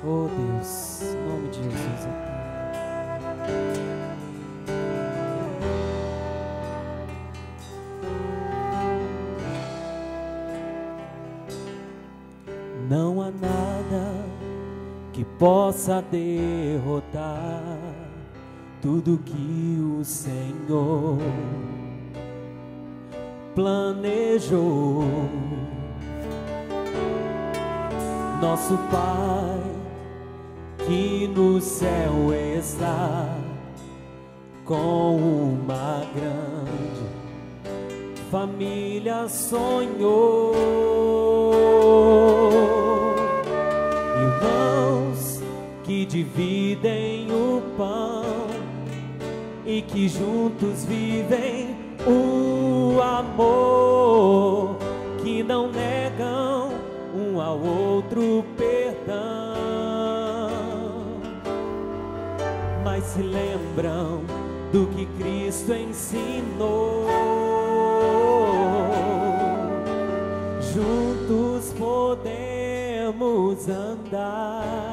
Oh Deus, em nome de Jesus, ó Pai. Não há nada que possa derrotar tudo que o Senhor planejou. Nosso Pai que no céu está, com uma grande família sonhou. Irmãos que dividem o pão e que juntos vivem o amor, que não negam um ao outro perdão, mas se lembram do que Cristo ensinou. Juntos podemos andar.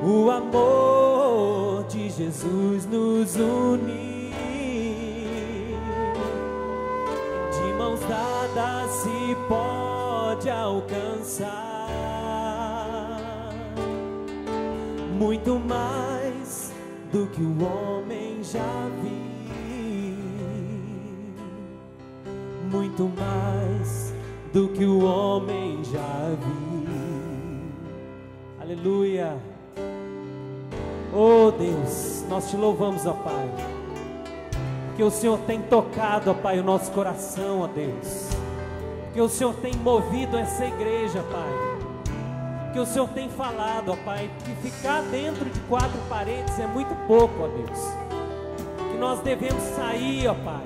O amor de Jesus nos une. De mãos dadas se pode alcançar muito mais do que o homem já viu. Muito mais do que o homem já viu. Aleluia. Oh Deus, nós te louvamos, ó Pai, porque o Senhor tem tocado, ó Pai, o nosso coração, ó Deus, porque o Senhor tem movido essa igreja, Pai, porque o Senhor tem falado, ó Pai, que ficar dentro de quatro paredes é muito pouco, ó Deus, que nós devemos sair, ó Pai,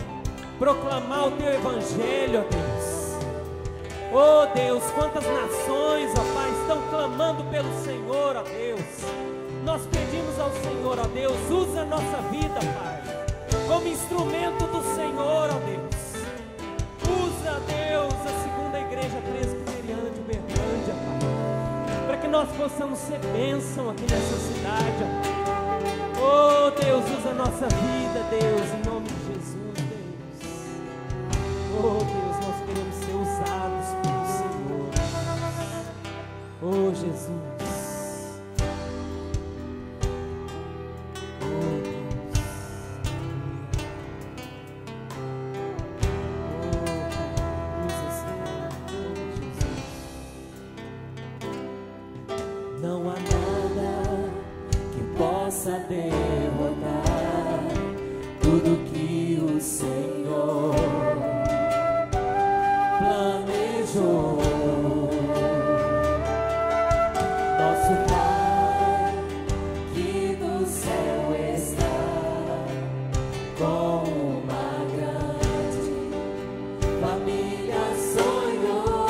proclamar o Teu Evangelho, ó Deus. Oh Deus, quantas nações, ó Pai, estão clamando pelo Senhor, ó Deus. Nós pedimos ao Senhor, ó Deus, usa a nossa vida, Pai, como instrumento do Senhor, ó Deus. Usa, Deus, a segunda igreja presbiteriana de Uberlândia, Pai, para que nós possamos ser bênção aqui nessa cidade, ó. Oh Deus, usa a nossa vida, Deus, em nome de Jesus, Deus. Oh Deus, nós queremos ser usados pelo Senhor. Oh Jesus. Derrotar tudo que o Senhor planejou. Nosso Pai que no céu está, com uma grande família sonhou.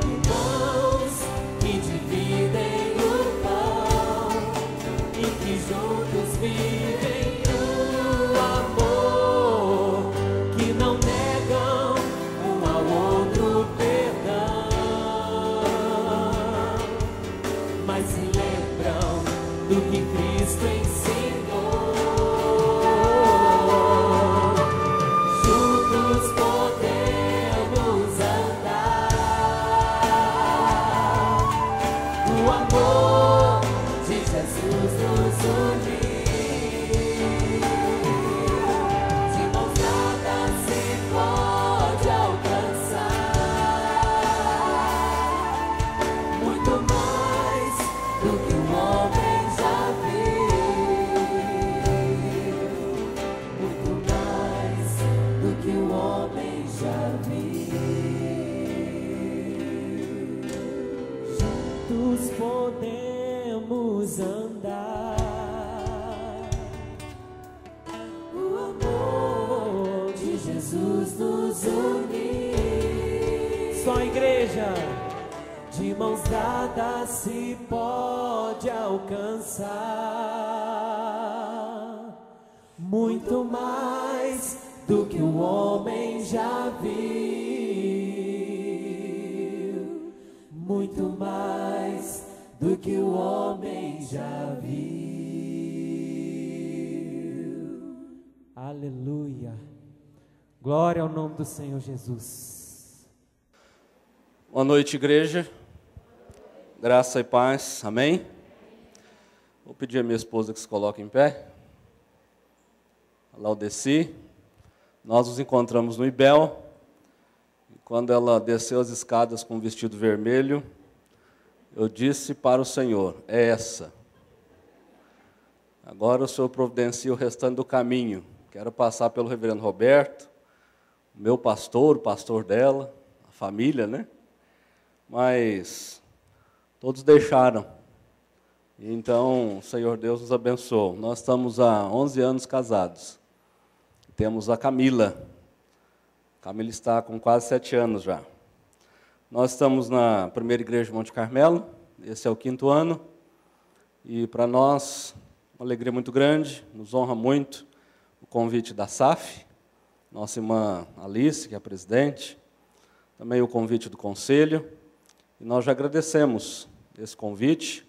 Irmãos que dividem juntos vivem o amor, que não negam um ao outro perdão, mas se lembram do que Cristo ensinou. Juntos podemos andar. O amor de Jesus nos une. De mãos dadas se pode alcançar muito mais do que o homem já viu. Muito mais do que o homem já viu. Juntos podemos andar. O amor de Jesus nos une. Só a igreja de mãos dadas se pode alcançar muito mais do que o homem já viu. muito mais do que o homem já viu. Aleluia. Glória ao nome do Senhor Jesus. Boa noite, igreja. Graça e paz. Amém? Vou pedir a minha esposa que se coloque em pé. A Laudeci. Nós nos encontramos no Ibel. E quando ela desceu as escadas com um vestido vermelho, eu disse para o Senhor: é essa. Agora o Senhor providencia o restante do caminho. Quero passar pelo reverendo Roberto, meu pastor, o pastor dela, a família, né? Mas todos deixaram. Então, o Senhor Deus nos abençoou. Nós estamos há 11 anos casados. Temos a Camila. A Camila está com quase 7 anos já. Nós estamos na primeira igreja de Monte Carmelo. Esse é o 5º ano. E para nós, uma alegria muito grande, nos honra muito o convite da SAF, nossa irmã Alice, que é a presidente, também o convite do conselho, e nós já agradecemos esse convite,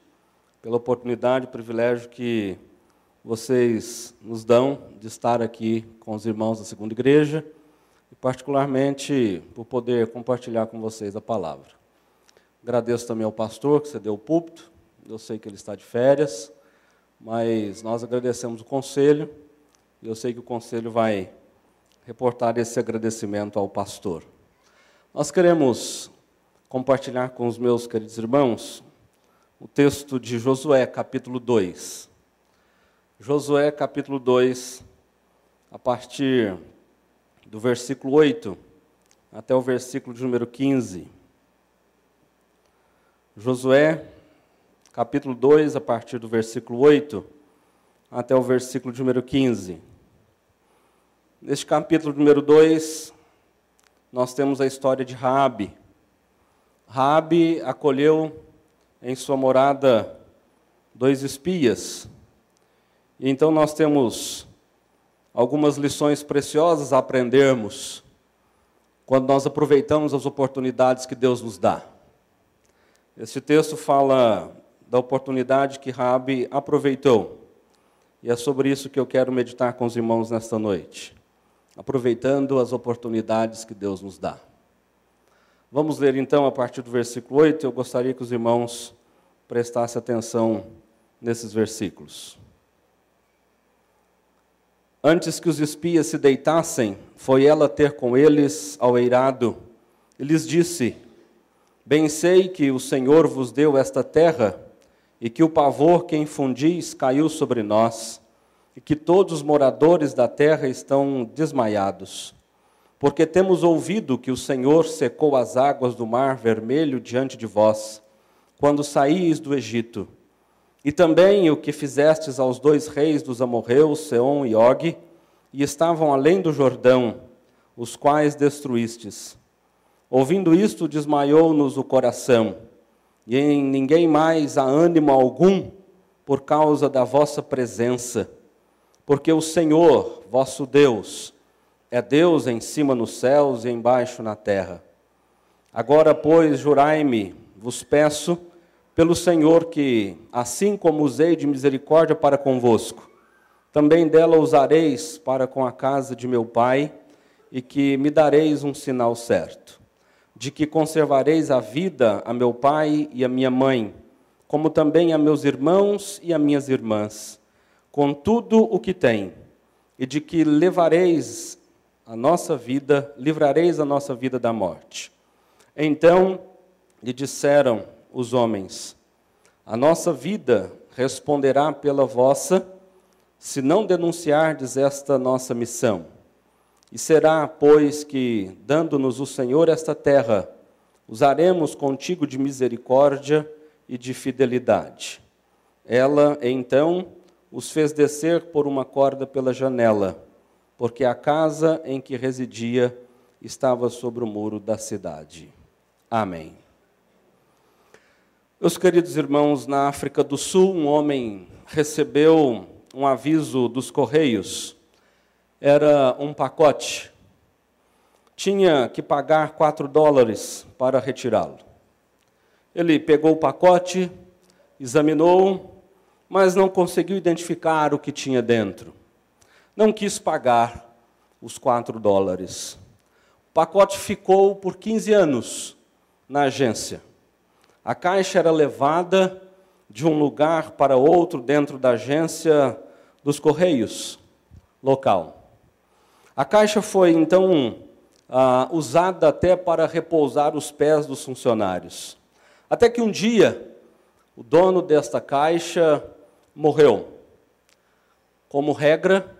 pela oportunidade e privilégio que vocês nos dão de estar aqui com os irmãos da segunda igreja, e particularmente por poder compartilhar com vocês a palavra. Agradeço também ao pastor que cedeu o púlpito, eu sei que ele está de férias, mas nós agradecemos o conselho, e eu sei que o conselho vai reportar esse agradecimento ao pastor. Nós queremos compartilhar com os meus queridos irmãos o texto de Josué, capítulo 2. Josué, capítulo 2, a partir do versículo 8 até o versículo de número 15. Josué, capítulo 2, a partir do versículo 8 até o versículo de número 15. Neste capítulo número 2, nós temos a história de Raabe. Raabe acolheu em sua morada 2 espias. E então nós temos algumas lições preciosas a aprendermos quando nós aproveitamos as oportunidades que Deus nos dá. Este texto fala da oportunidade que Raabe aproveitou. E é sobre isso que eu quero meditar com os irmãos nesta noite. Aproveitando as oportunidades que Deus nos dá. Vamos ler então a partir do versículo 8. Eu gostaria que os irmãos prestassem atenção nesses versículos. Antes que os espias se deitassem, foi ela ter com eles ao eirado, e lhes disse: bem sei que o Senhor vos deu esta terra, e que o pavor que infundis caiu sobre nós, e que todos os moradores da terra estão desmaiados, porque temos ouvido que o Senhor secou as águas do mar vermelho diante de vós, quando saíes do Egito, e também o que fizestes aos 2 reis dos amorreus, Seom e Og, e estavam além do Jordão, os quais destruístes. Ouvindo isto, desmaiou-nos o coração, e em ninguém mais há ânimo algum por causa da vossa presença, porque o Senhor, vosso Deus, é Deus em cima nos céus e embaixo na terra. Agora, pois, jurai-me, vos peço, pelo Senhor, que, assim como usei de misericórdia para convosco, também dela usareis para com a casa de meu pai, e que me dareis um sinal certo, de que conservareis a vida a meu pai e a minha mãe, como também a meus irmãos e a minhas irmãs, com tudo o que tem, e de que livrareis a nossa vida da morte. Então lhe disseram os homens: a nossa vida responderá pela vossa, se não denunciardes esta nossa missão. E será, pois, que, dando-nos o Senhor esta terra, usaremos contigo de misericórdia e de fidelidade. Ela, então, os fez descer por uma corda pela janela, porque a casa em que residia estava sobre o muro da cidade. Amém. Meus queridos irmãos, na África do Sul, um homem recebeu um aviso dos Correios. Era um pacote. Tinha que pagar $4 para retirá-lo. Ele pegou o pacote, examinou, mas não conseguiu identificar o que tinha dentro. Não quis pagar os $4. O pacote ficou por 15 anos na agência. A caixa era levada de um lugar para outro dentro da agência dos Correios local. A caixa foi, então, usada até para repousar os pés dos funcionários. Até que um dia, o dono desta caixa morreu. Como regra,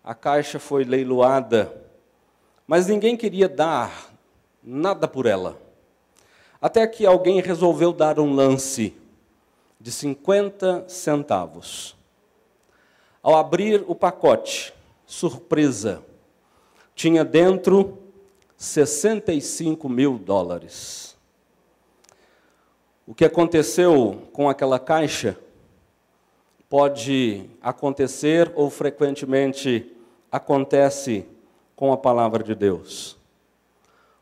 a caixa foi leiloada, mas ninguém queria dar nada por ela. Até que alguém resolveu dar um lance de 50 centavos. Ao abrir o pacote, surpresa, tinha dentro $65 mil. O que aconteceu com aquela caixa pode acontecer ou frequentemente acontece com a palavra de Deus.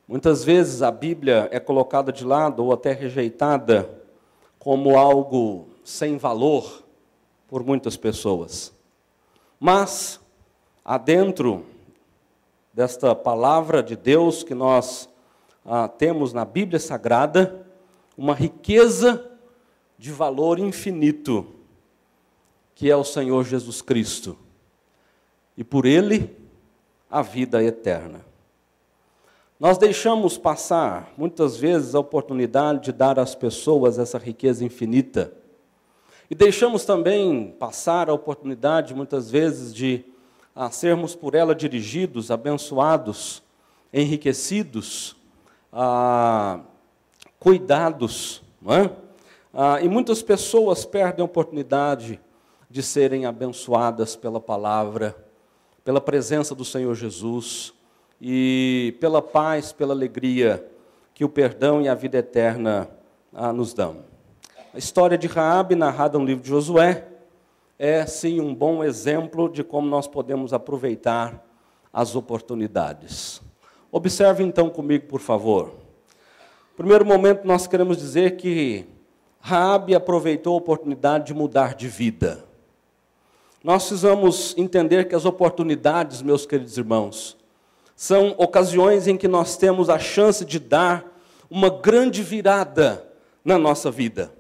Muitas vezes a Bíblia é colocada de lado ou até rejeitada como algo sem valor por muitas pessoas. Mas, há dentro desta palavra de Deus que nós temos na Bíblia Sagrada, uma riqueza de valor infinito, que é o Senhor Jesus Cristo. E por Ele, a vida eterna. Nós deixamos passar, muitas vezes, a oportunidade de dar às pessoas essa riqueza infinita. E deixamos também passar a oportunidade, muitas vezes, de sermos por ela dirigidos, abençoados, enriquecidos, cuidados. Não é? E muitas pessoas perdem a oportunidade de serem abençoadas pela palavra, pela presença do Senhor Jesus, e pela paz, pela alegria que o perdão e a vida eterna nos dão. A história de Raabe, narrada no livro de Josué, é sim um bom exemplo de como nós podemos aproveitar as oportunidades. Observe então comigo, por favor. No primeiro momento, nós queremos dizer que Raabe aproveitou a oportunidade de mudar de vida. Nós precisamos entender que as oportunidades, meus queridos irmãos, são ocasiões em que nós temos a chance de dar uma grande virada na nossa vida.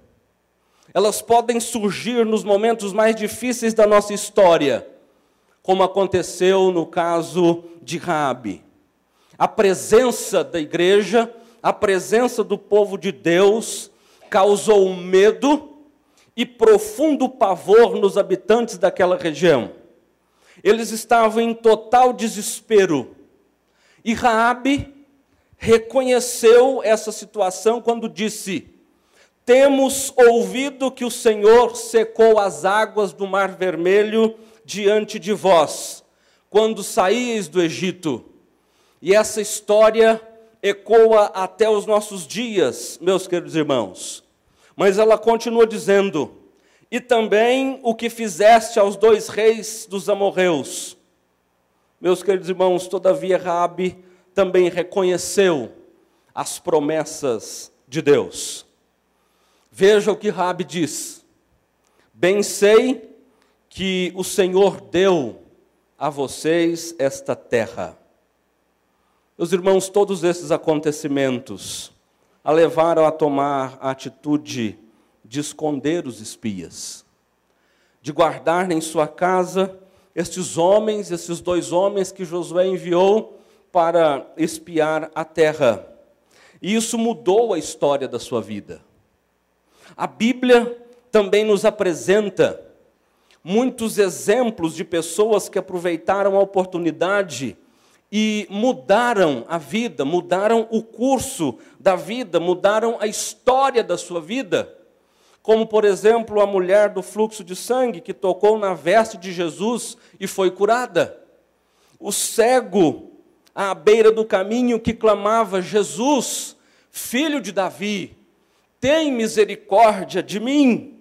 Elas podem surgir nos momentos mais difíceis da nossa história, como aconteceu no caso de Raabe. A presença da igreja, a presença do povo de Deus, causou medo e profundo pavor nos habitantes daquela região. Eles estavam em total desespero. E Raabe reconheceu essa situação quando disse: temos ouvido que o Senhor secou as águas do Mar Vermelho diante de vós, quando saíeis do Egito. E essa história ecoa até os nossos dias, meus queridos irmãos. Mas ela continua dizendo: e também o que fizeste aos 2 reis dos amorreus. Meus queridos irmãos, todavia Raabe também reconheceu as promessas de Deus. Veja o que Raabe diz: bem sei que o Senhor deu a vocês esta terra. Meus irmãos, todos esses acontecimentos a levaram a tomar a atitude de esconder os espias, de guardar em sua casa esses 2 homens que Josué enviou para espiar a terra. E isso mudou a história da sua vida. A Bíblia também nos apresenta muitos exemplos de pessoas que aproveitaram a oportunidade e mudaram a vida, mudaram o curso da vida, mudaram a história da sua vida. Como, por exemplo, a mulher do fluxo de sangue que tocou na veste de Jesus e foi curada. O cego à beira do caminho que clamava: Jesus, filho de Davi, tem misericórdia de mim.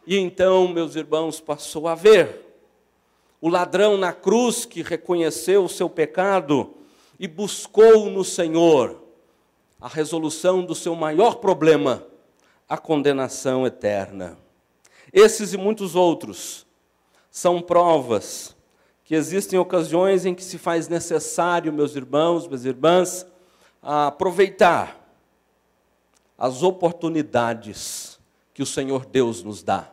E então, meus irmãos, passou a ver. O ladrão na cruz que reconheceu o seu pecado e buscou no Senhor a resolução do seu maior problema, a condenação eterna. Esses e muitos outros são provas que existem ocasiões em que se faz necessário, meus irmãos, minhas irmãs, aproveitar as oportunidades que o Senhor Deus nos dá.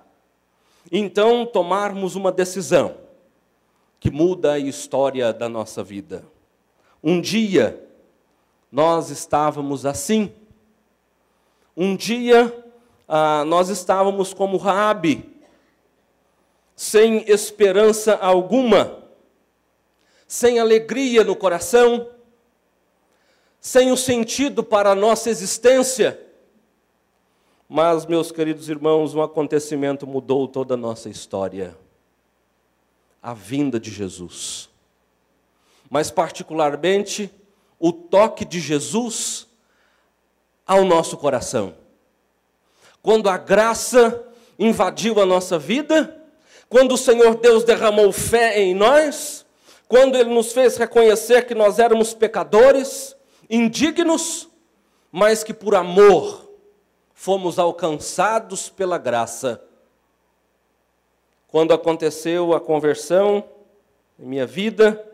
Então, tomarmos uma decisão que muda a história da nossa vida. Um dia, nós estávamos assim. Um dia, nós estávamos como Raabe, sem esperança alguma, sem alegria no coração, sem o sentido para a nossa existência. Mas, meus queridos irmãos, um acontecimento mudou toda a nossa história. A vinda de Jesus. Mas, particularmente, o toque de Jesus ao nosso coração. Quando a graça invadiu a nossa vida, quando o Senhor Deus derramou fé em nós, quando Ele nos fez reconhecer que nós éramos pecadores, indignos, mas que por amor fomos alcançados pela graça. Quando aconteceu a conversão em minha vida,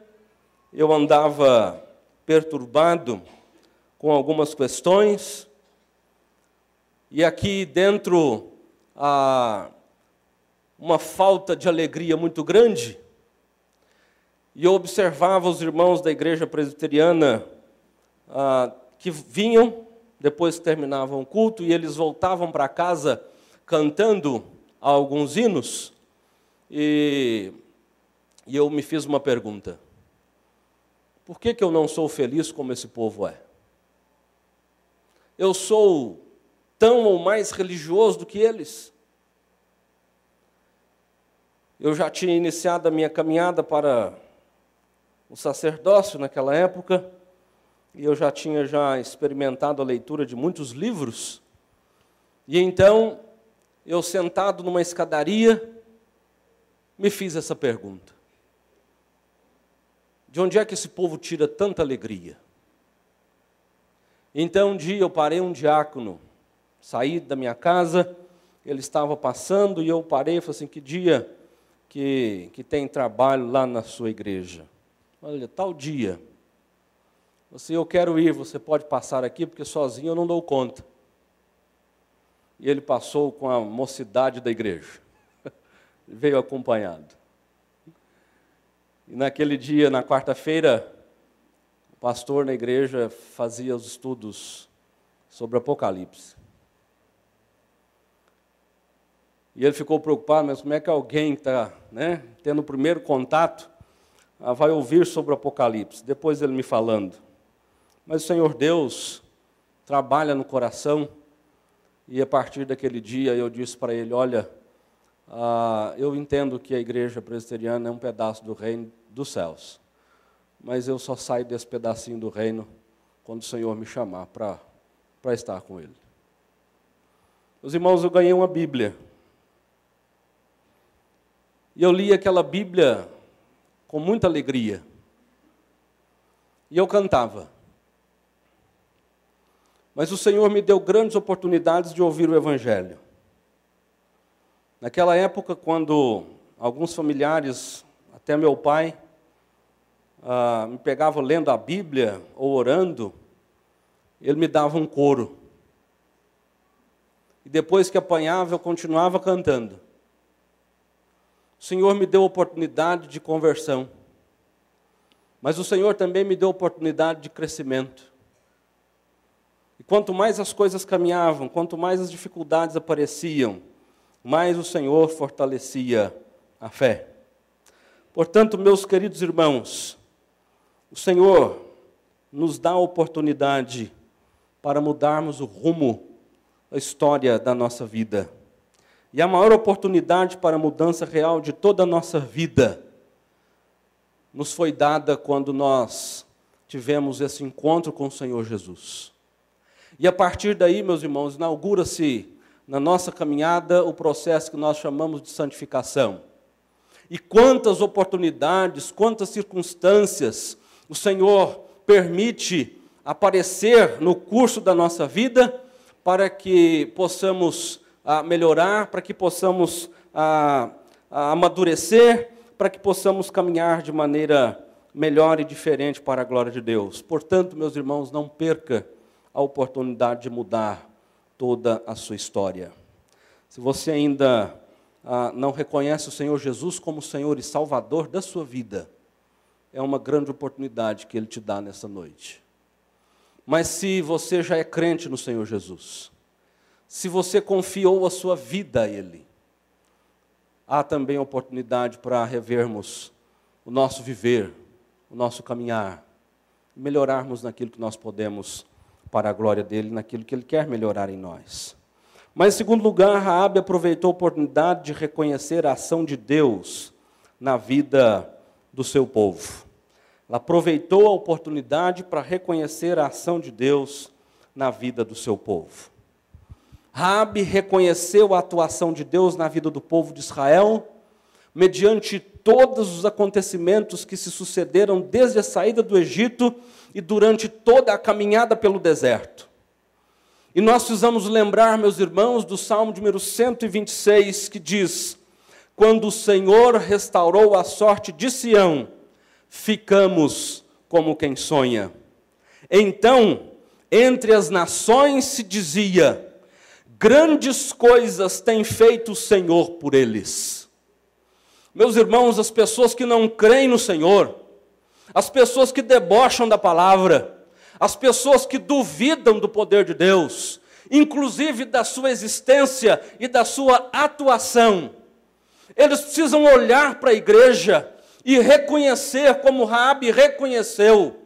eu andava perturbado com algumas questões, e aqui dentro uma falta de alegria muito grande, e eu observava os irmãos da igreja presbiteriana que vinham, depois que terminavam o culto, e eles voltavam para casa cantando alguns hinos, e eu me fiz uma pergunta: por que eu não sou feliz como esse povo é? Eu sou tão ou mais religioso do que eles? Eu já tinha iniciado a minha caminhada para o sacerdócio naquela época, e eu já tinha experimentado a leitura de muitos livros, e então, eu sentado numa escadaria, me fiz essa pergunta: de onde é que esse povo tira tanta alegria? Então, um dia eu parei um diácono, saí da minha casa, ele estava passando, e eu parei e falei assim: que dia que tem trabalho lá na sua igreja? Olha, tal dia. Eu quero ir, você pode passar aqui, porque sozinho eu não dou conta. E ele passou com a mocidade da igreja. Veio acompanhado. E naquele dia, na quarta-feira, o pastor na igreja fazia os estudos sobre Apocalipse. E ele ficou preocupado, mas como é que alguém que está tendo o primeiro contato vai ouvir sobre o Apocalipse? Depois ele me falando. Mas o Senhor Deus trabalha no coração, e a partir daquele dia eu disse para ele: olha, eu entendo que a igreja presbiteriana é um pedaço do reino dos céus, mas eu só saio desse pedacinho do reino quando o Senhor me chamar para estar com Ele. Meus irmãos, eu ganhei uma Bíblia, e eu li aquela Bíblia com muita alegria, e eu cantava. Mas o Senhor me deu grandes oportunidades de ouvir o Evangelho. Naquela época, quando alguns familiares, até meu pai, me pegavam lendo a Bíblia ou orando, ele me dava um coro. E depois que apanhava, eu continuava cantando. O Senhor me deu oportunidade de conversão. Mas o Senhor também me deu oportunidade de crescimento. E quanto mais as coisas caminhavam, quanto mais as dificuldades apareciam, mais o Senhor fortalecia a fé. Portanto, meus queridos irmãos, o Senhor nos dá a oportunidade para mudarmos o rumo da história da nossa vida. E a maior oportunidade para a mudança real de toda a nossa vida nos foi dada quando nós tivemos esse encontro com o Senhor Jesus. E a partir daí, meus irmãos, inaugura-se na nossa caminhada o processo que nós chamamos de santificação. E quantas oportunidades, quantas circunstâncias o Senhor permite aparecer no curso da nossa vida para que possamos melhorar, para que possamos amadurecer, para que possamos caminhar de maneira melhor e diferente para a glória de Deus. Portanto, meus irmãos, não perca a oportunidade de mudar toda a sua história. Se você ainda não reconhece o Senhor Jesus como Senhor e Salvador da sua vida, é uma grande oportunidade que Ele te dá nessa noite. Mas se você já é crente no Senhor Jesus, se você confiou a sua vida a Ele, há também a oportunidade para revermos o nosso viver, o nosso caminhar, melhorarmos naquilo que nós podemos para a glória dEle, naquilo que Ele quer melhorar em nós. Mas, em segundo lugar, Raabe aproveitou a oportunidade de reconhecer a ação de Deus na vida do seu povo. Ela aproveitou a oportunidade para reconhecer a ação de Deus na vida do seu povo. Raabe reconheceu a atuação de Deus na vida do povo de Israel, mediante todos os acontecimentos que se sucederam desde a saída do Egito e durante toda a caminhada pelo deserto. E nós precisamos lembrar, meus irmãos, do Salmo número 126, que diz: quando o Senhor restaurou a sorte de Sião, ficamos como quem sonha. Então, entre as nações se dizia: grandes coisas tem feito o Senhor por eles. Meus irmãos, as pessoas que não creem no Senhor, as pessoas que debocham da palavra, as pessoas que duvidam do poder de Deus, inclusive da sua existência e da sua atuação, eles precisam olhar para a igreja e reconhecer, como Raabe reconheceu,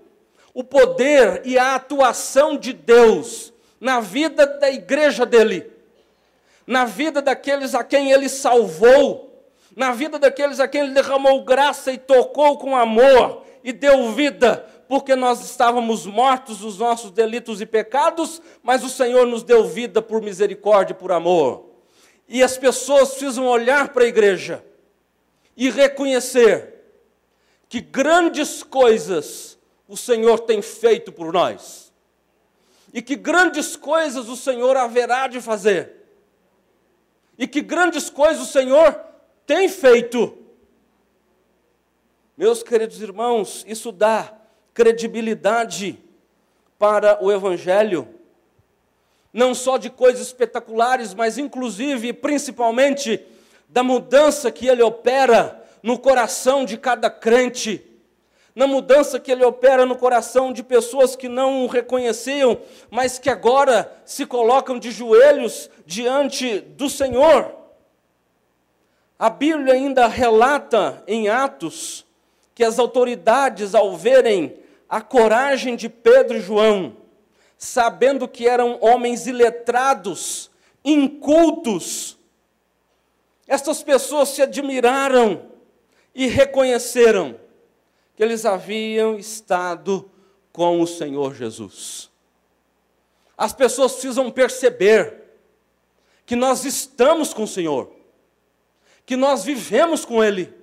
o poder e a atuação de Deus na vida da igreja dele, na vida daqueles a quem ele salvou, na vida daqueles a quem ele derramou graça e tocou com amor e deu vida, porque nós estávamos mortos dos nossos delitos e pecados, mas o Senhor nos deu vida por misericórdia e por amor. E as pessoas precisam olhar para a igreja e reconhecer que grandes coisas o Senhor tem feito por nós, e que grandes coisas o Senhor haverá de fazer, e que grandes coisas o Senhor tem feito. Meus queridos irmãos, isso dá credibilidade para o Evangelho, não só de coisas espetaculares, mas inclusive, principalmente, da mudança que Ele opera no coração de cada crente, na mudança que Ele opera no coração de pessoas que não o reconheciam, mas que agora se colocam de joelhos diante do Senhor. A Bíblia ainda relata em Atos que as autoridades, ao verem a coragem de Pedro e João, sabendo que eram homens iletrados, incultos, estas pessoas se admiraram e reconheceram que eles haviam estado com o Senhor Jesus. As pessoas precisam perceber que nós estamos com o Senhor, que nós vivemos com Ele,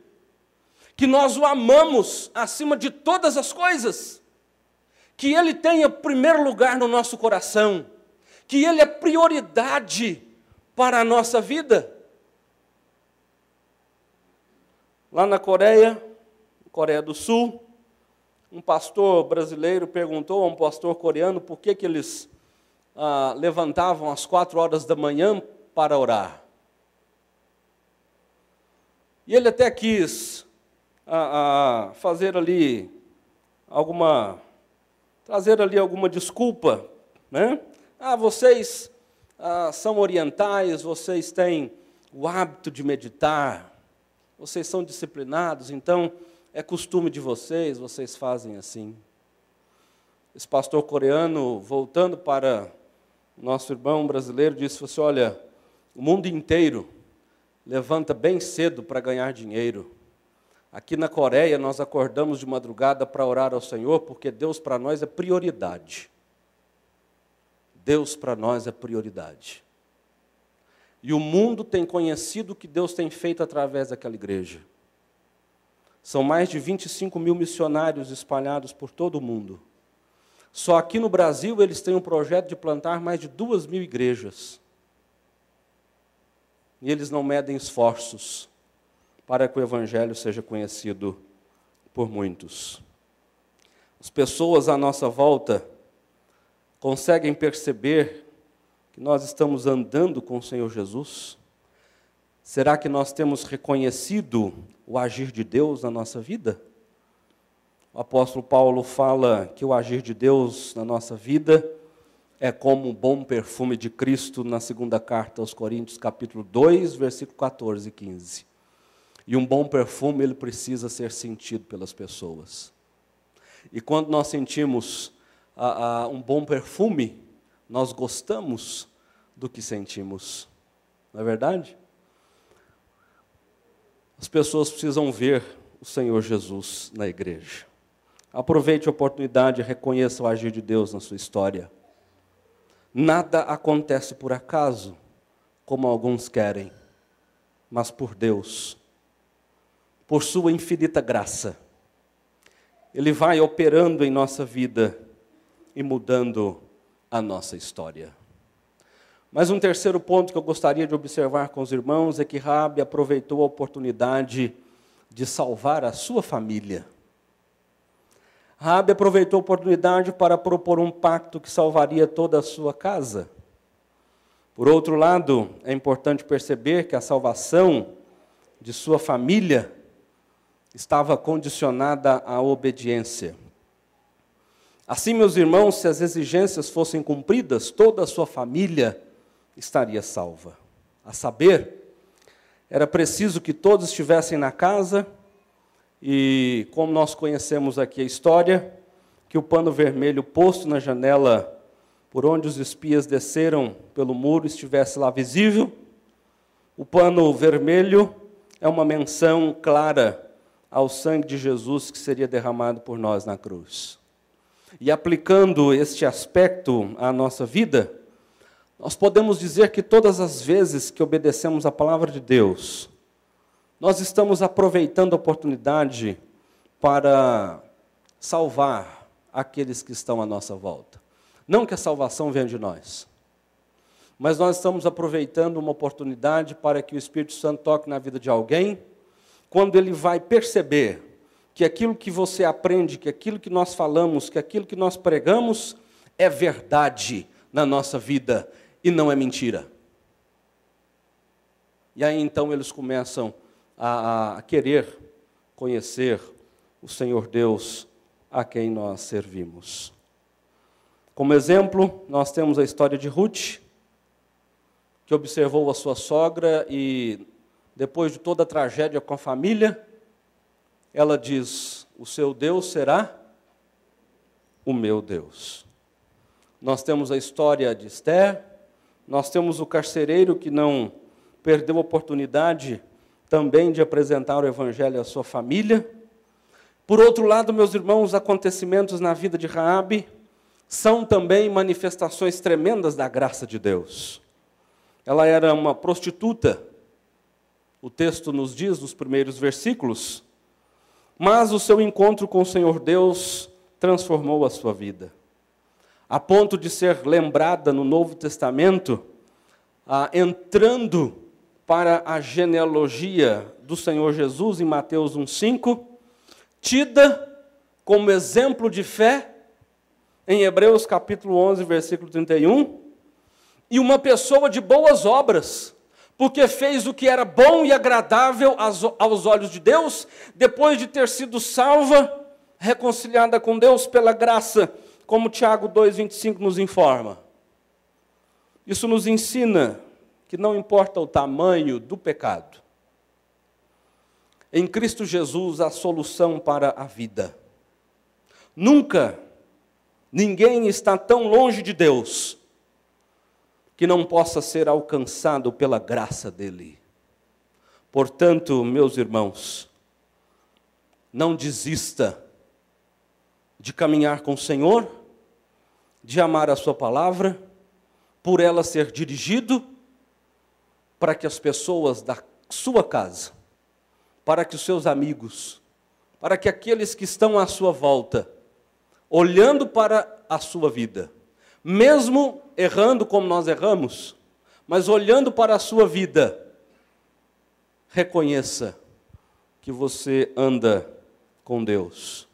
que nós o amamos acima de todas as coisas, que Ele tenha primeiro lugar no nosso coração, que Ele é prioridade para a nossa vida. Lá na Coreia do Sul, um pastor brasileiro perguntou a um pastor coreano por que eles levantavam às 4 horas da manhã para orar. E ele até quis fazer ali trazer ali alguma desculpa, né? Vocês são orientais, vocês têm o hábito de meditar, vocês são disciplinados, então é costume de vocês fazem assim. Esse pastor coreano, voltando para o nosso irmão brasileiro, disse assim: olha, o mundo inteiro levanta bem cedo para ganhar dinheiro. Aqui na Coreia nós acordamos de madrugada para orar ao Senhor, porque Deus para nós é prioridade. Deus para nós é prioridade. E o mundo tem conhecido o que Deus tem feito através daquela igreja. São mais de 25 mil missionários espalhados por todo o mundo. Só aqui no Brasil eles têm um projeto de plantar mais de 2.000 igrejas. E eles não medem esforços para que o Evangelho seja conhecido por muitos. As pessoas à nossa volta conseguem perceber que nós estamos andando com o Senhor Jesus? Será que nós temos reconhecido o agir de Deus na nossa vida? O apóstolo Paulo fala que o agir de Deus na nossa vida é como um bom perfume de Cristo na segunda carta aos Coríntios, capítulo 2, versículo 14 e 15. E um bom perfume, ele precisa ser sentido pelas pessoas. E quando nós sentimos um bom perfume, nós gostamos do que sentimos. Não é verdade? As pessoas precisam ver o Senhor Jesus na igreja. Aproveite a oportunidade e reconheça o agir de Deus na sua história. Nada acontece por acaso, como alguns querem, mas por Deus, por sua infinita graça. Ele vai operando em nossa vida e mudando a nossa história. Mas um terceiro ponto que eu gostaria de observar com os irmãos é que Raabe aproveitou a oportunidade de salvar a sua família. Raabe aproveitou a oportunidade para propor um pacto que salvaria toda a sua casa. Por outro lado, é importante perceber que a salvação de sua família estava condicionada à obediência. Assim, meus irmãos, se as exigências fossem cumpridas, toda a sua família estaria salva. A saber, era preciso que todos estivessem na casa e, como nós conhecemos aqui a história, que o pano vermelho posto na janela por onde os espias desceram pelo muro estivesse lá visível. O pano vermelho é uma menção clara ao sangue de Jesus que seria derramado por nós na cruz. E aplicando este aspecto à nossa vida, nós podemos dizer que todas as vezes que obedecemos a palavra de Deus, nós estamos aproveitando a oportunidade para salvar aqueles que estão à nossa volta. Não que a salvação venha de nós, mas nós estamos aproveitando uma oportunidade para que o Espírito Santo toque na vida de alguém, quando ele vai perceber que aquilo que você aprende, que aquilo que nós falamos, que aquilo que nós pregamos é verdade na nossa vida e não é mentira. E aí então eles começam a querer conhecer o Senhor Deus a quem nós servimos. Como exemplo, nós temos a história de Ruth, que observou a sua sogra e, depois de toda a tragédia com a família, ela diz: o seu Deus será o meu Deus. Nós temos a história de Esther, nós temos o carcereiro que não perdeu a oportunidade também de apresentar o Evangelho à sua família. Por outro lado, meus irmãos, os acontecimentos na vida de Raabe são também manifestações tremendas da graça de Deus. Ela era uma prostituta, o texto nos diz nos primeiros versículos, mas o seu encontro com o Senhor Deus transformou a sua vida, a ponto de ser lembrada no Novo Testamento, entrando para a genealogia do Senhor Jesus em Mateus 1,5, tida como exemplo de fé em Hebreus capítulo 11, versículo 31, e uma pessoa de boas obras, porque fez o que era bom e agradável aos olhos de Deus, depois de ter sido salva, reconciliada com Deus pela graça, como Tiago 2,25 nos informa. Isso nos ensina que não importa o tamanho do pecado, em Cristo Jesus há solução para a vida. Nunca ninguém está tão longe de Deus que não possa ser alcançado pela graça dele. Portanto, meus irmãos, não desista de caminhar com o Senhor, de amar a sua palavra, por ela ser dirigido, para que as pessoas da sua casa, para que os seus amigos, para que aqueles que estão à sua volta, olhando para a sua vida, mesmo errando como nós erramos, mas olhando para a sua vida, reconheça que você anda com Deus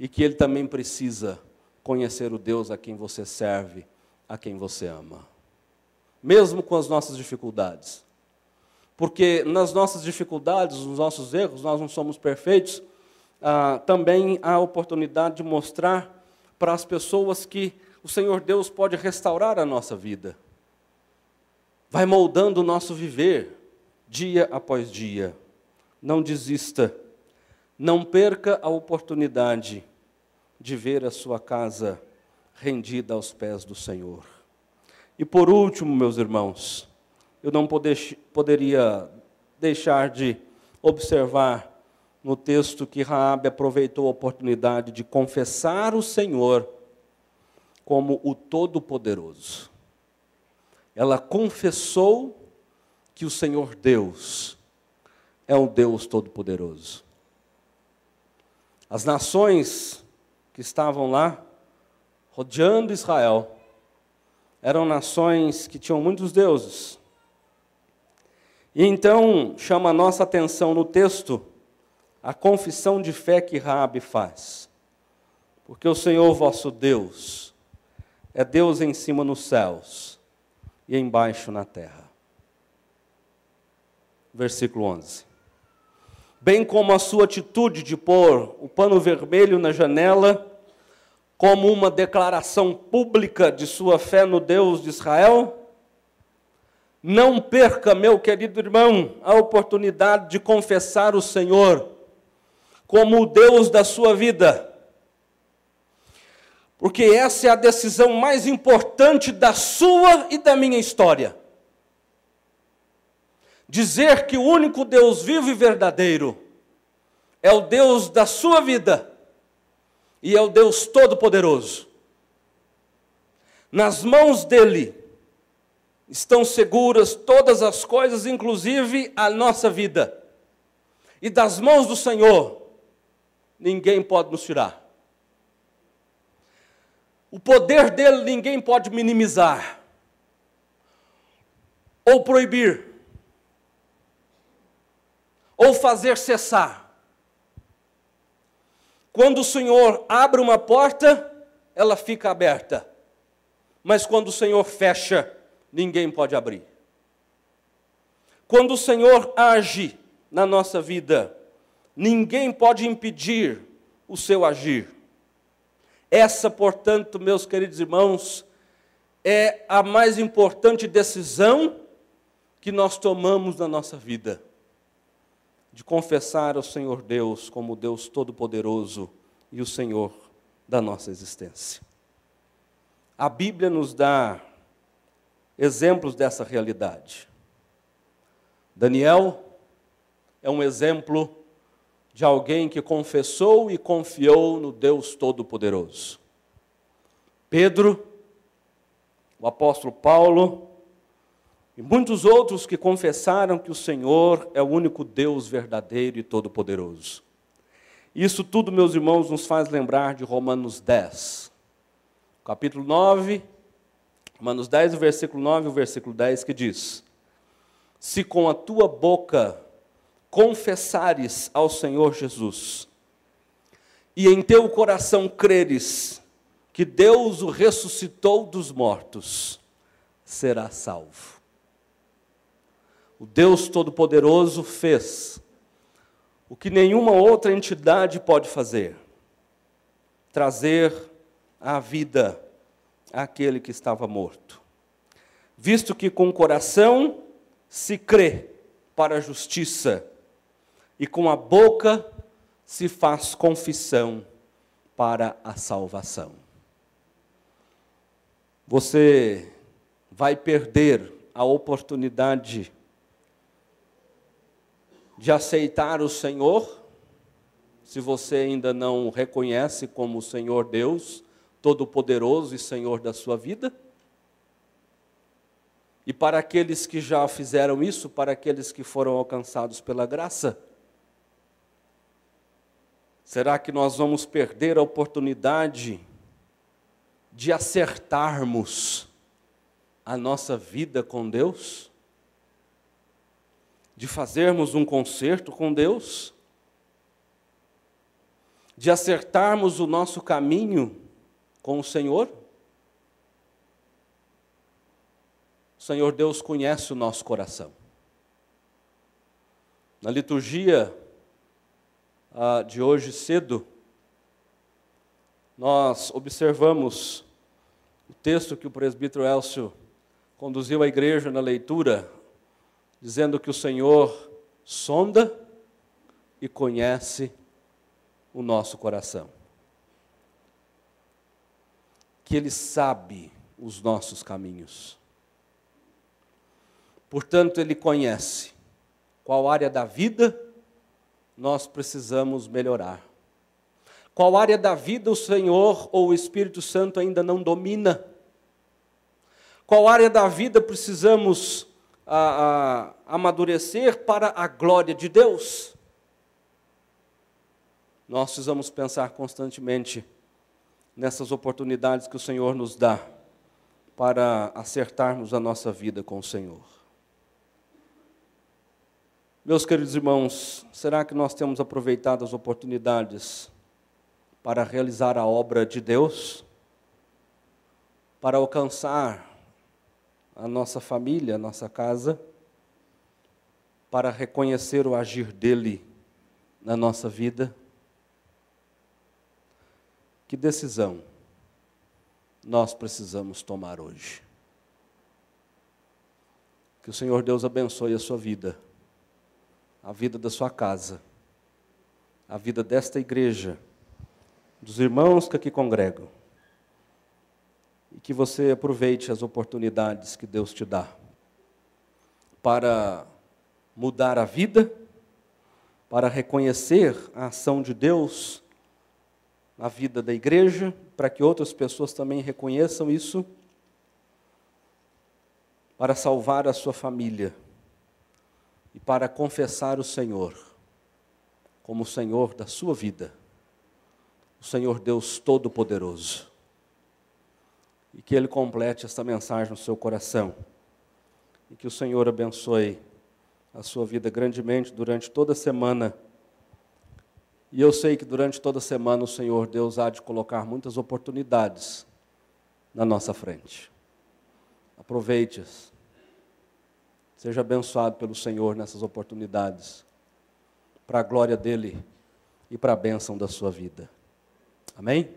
e que Ele também precisa conhecer o Deus a quem você serve, a quem você ama, mesmo com as nossas dificuldades. Porque nas nossas dificuldades, nos nossos erros, nós não somos perfeitos, também há a oportunidade de mostrar para as pessoas que o Senhor Deus pode restaurar a nossa vida. Vai moldando o nosso viver, dia após dia. Não desista, não perca a oportunidade de ver a sua casa rendida aos pés do Senhor. E por último, meus irmãos, eu não poderia deixar de observar no texto que Raabe aproveitou a oportunidade de confessar o Senhor como o Todo-Poderoso. Ela confessou que o Senhor Deus é o Deus Todo-Poderoso. As nações que estavam lá, rodeando Israel, eram nações que tinham muitos deuses. E então chama a nossa atenção no texto a confissão de fé que Raabe faz. Porque o Senhor vosso Deus é Deus em cima nos céus e embaixo na terra. Versículo 11. Bem como a sua atitude de pôr o pano vermelho na janela, como uma declaração pública de sua fé no Deus de Israel, não perca, meu querido irmão, a oportunidade de confessar o Senhor como o Deus da sua vida. Porque essa é a decisão mais importante da sua e da minha história. Dizer que o único Deus vivo e verdadeiro é o Deus da sua vida e é o Deus Todo-Poderoso. Nas mãos dele estão seguras todas as coisas, inclusive a nossa vida. E das mãos do Senhor, ninguém pode nos tirar. O poder dele ninguém pode minimizar ou proibir ou fazer cessar. Quando o Senhor abre uma porta, ela fica aberta. Mas quando o Senhor fecha, ninguém pode abrir. Quando o Senhor age na nossa vida, ninguém pode impedir o seu agir. Essa, portanto, meus queridos irmãos, é a mais importante decisão que nós tomamos na nossa vida. De confessar ao Senhor Deus como o Deus Todo-Poderoso e o Senhor da nossa existência. A Bíblia nos dá exemplos dessa realidade. Daniel é um exemplo de alguém que confessou e confiou no Deus Todo-Poderoso. Pedro, o apóstolo Paulo e muitos outros que confessaram que o Senhor é o único Deus verdadeiro e todo-poderoso. Isso tudo, meus irmãos, nos faz lembrar de Romanos 10. Capítulo 9, Romanos 10, o versículo 9 e o versículo 10, que diz: se com a tua boca confessares ao Senhor Jesus, e em teu coração creres que Deus o ressuscitou dos mortos, serás salvo. O Deus Todo-Poderoso fez o que nenhuma outra entidade pode fazer: trazer à vida aquele que estava morto. Visto que com o coração se crê para a justiça, e com a boca se faz confissão para a salvação. Você vai perder a oportunidade de aceitar o Senhor, se você ainda não o reconhece como o Senhor Deus, Todo-Poderoso e Senhor da sua vida. E para aqueles que já fizeram isso, para aqueles que foram alcançados pela graça, será que nós vamos perder a oportunidade de acertarmos a nossa vida com Deus, de fazermos um concerto com Deus, de acertarmos o nosso caminho com o Senhor? O Senhor Deus conhece o nosso coração. Na liturgia de hoje cedo, nós observamos o texto que o presbítero Elcio conduziu a igreja na leitura, dizendo que o Senhor sonda e conhece o nosso coração. Que Ele sabe os nossos caminhos. Portanto, Ele conhece qual área da vida nós precisamos melhorar. Qual área da vida o Senhor ou o Espírito Santo ainda não domina? Qual área da vida precisamos amadurecer para a glória de Deus? Nós precisamos pensar constantemente nessas oportunidades que o Senhor nos dá para acertarmos a nossa vida com o Senhor. Meus queridos irmãos, será que nós temos aproveitado as oportunidades para realizar a obra de Deus? Para alcançar a nossa família, a nossa casa? Para reconhecer o agir dEle na nossa vida? Que decisão nós precisamos tomar hoje? Que o Senhor Deus abençoe a sua vida, a vida da sua casa, a vida desta igreja, dos irmãos que aqui congregam, e que você aproveite as oportunidades que Deus te dá para mudar a vida, para reconhecer a ação de Deus na vida da igreja, para que outras pessoas também reconheçam isso, para salvar a sua família e para confessar o Senhor como o Senhor da sua vida, o Senhor Deus Todo-Poderoso. E que Ele complete esta mensagem no seu coração, e que o Senhor abençoe a sua vida grandemente durante toda a semana. E eu sei que durante toda a semana o Senhor Deus há de colocar muitas oportunidades na nossa frente. Aproveite-as. Seja abençoado pelo Senhor nessas oportunidades, para a glória dEle e para a bênção da sua vida. Amém?